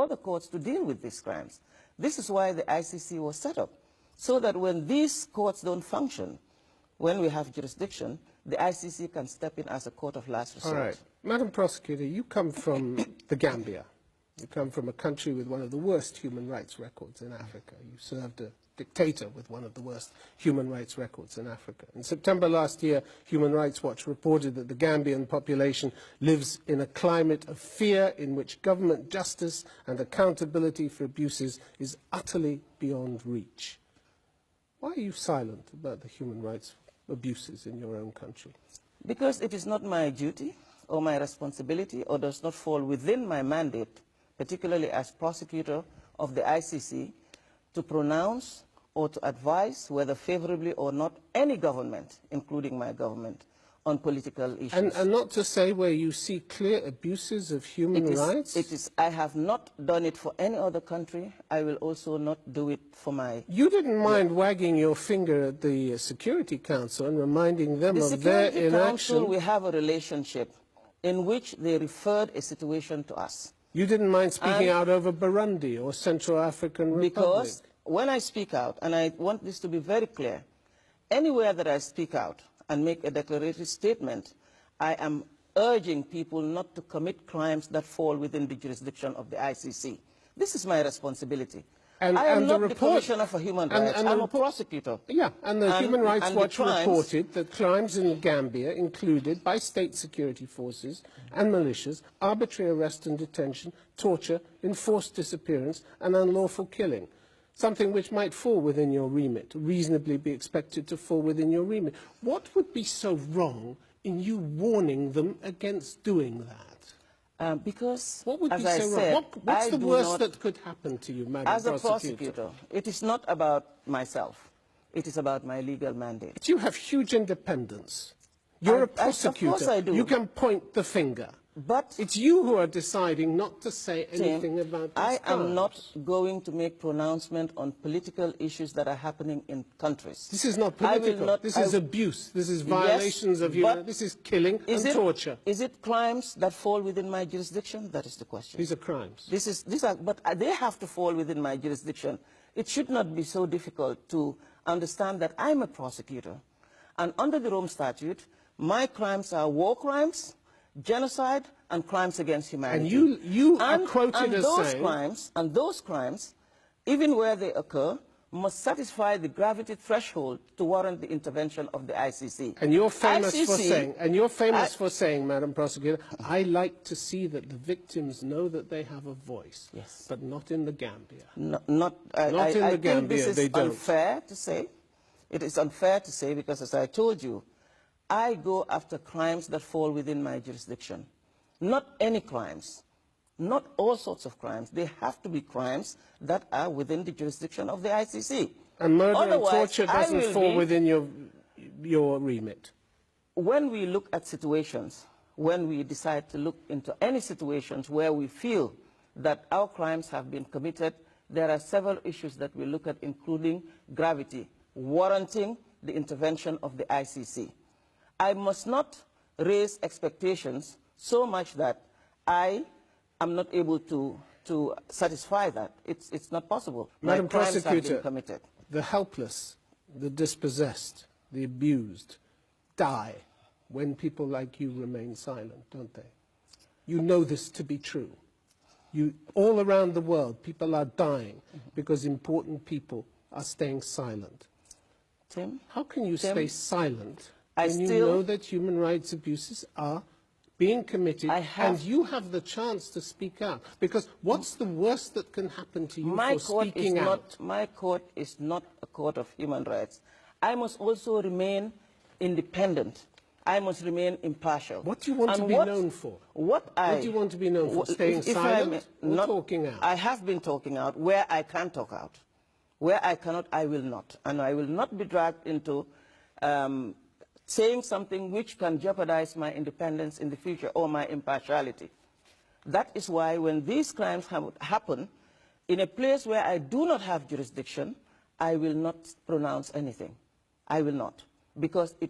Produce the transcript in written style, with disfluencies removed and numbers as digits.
other courts to deal with these crimes. This is why the ICC was set up, so that when these courts don't function, when we have jurisdiction, the ICC can step in as a court of last resort. All right. Madam Prosecutor, you come from the Gambia. You come from a country with one of the worst human rights records in Africa. You served a dictator with one of the worst human rights records in Africa. In September last year, Human Rights Watch reported that the Gambian population lives in a climate of fear in which government justice and accountability for abuses is utterly beyond reach. Why are you silent about the human rights abuses in your own country? Because it is not my duty or my responsibility, or does not fall within my mandate, particularly as prosecutor of the ICC, to pronounce or to advise, whether favorably or not, any government, including my government, on political issues. And not to say where you see clear abuses of human rights? I have not done it for any other country. I will also not do it for my... You didn't mind wagging your finger at the Security Council and reminding them of their inaction. The Security Council, we have a relationship in which they referred a situation to us. You didn't mind speaking out over Burundi or Central African Republic? Because when I speak out, and I want this to be very clear, anywhere that I speak out and make a declarative statement, I am urging people not to commit crimes that fall within the jurisdiction of the ICC. This is my responsibility. I am not the Commissioner for Human Rights. I'm a prosecutor. Yeah, and the Human Rights Watch reported that crimes in Gambia included, by state security forces and militias, arbitrary arrest and detention, torture, enforced disappearance, and unlawful killing. Something which might fall within your remit, reasonably be expected to fall within your remit. What would be so wrong in you warning them against doing that? Because, what would as be I so said, wrong? What's the worst that could happen to you, Madam Prosecutor? As a prosecutor, it is not about myself. It is about my legal mandate. But you have huge independence. You're a prosecutor. Of course I do. You can point the finger. But it's you who are deciding not to say anything about this. I am not going to make pronouncement on political issues that are happening in countries. This is not political. This is abuse. This is violations of human. This is killing and torture. Is it crimes that fall within my jurisdiction? That is the question. These are crimes. But they have to fall within my jurisdiction. It should not be so difficult to understand that I'm a prosecutor, and under the Rome Statute, my crimes are war crimes, genocide, and crimes against humanity. And you are quoted as saying... And those crimes, even where they occur, must satisfy the gravity threshold to warrant the intervention of the ICC. And you're famous for saying, Madam Prosecutor, I like to see that the victims know that they have a voice. Yes. But not in the Gambia. Not in the Gambia, they don't. Unfair to say. It is unfair to say because, as I told you, I go after crimes that fall within my jurisdiction. Not any crimes. Not all sorts of crimes. They have to be crimes that are within the jurisdiction of the ICC. And murder and torture doesn't fall within your remit? When we look at situations, when we decide to look into any situations where we feel that our crimes have been committed, there are several issues that we look at, including gravity, warranting the intervention of the ICC. I must not raise expectations so much that I am not able to satisfy that. It's not possible. Madam Prosecutor, crimes have been committed. The helpless, the dispossessed, the abused die when people like you remain silent, don't they? You know this to be true. All around the world, people are dying because important people are staying silent. Tim? How can you stay silent when you know that human rights abuses are being committed and you have the chance to speak out? Because what's the worst that can happen to you for speaking out? My court is not a court of human rights. I must also remain independent. I must remain impartial. What do you want to be known for? What do you want to be known for? Staying silent or talking out? I have been talking out where I can talk out. Where I cannot, I will not. And I will not be dragged into saying something which can jeopardize my independence in the future or my impartiality. That is why when these crimes happen in a place where I do not have jurisdiction, I will not pronounce anything. I will not. Because it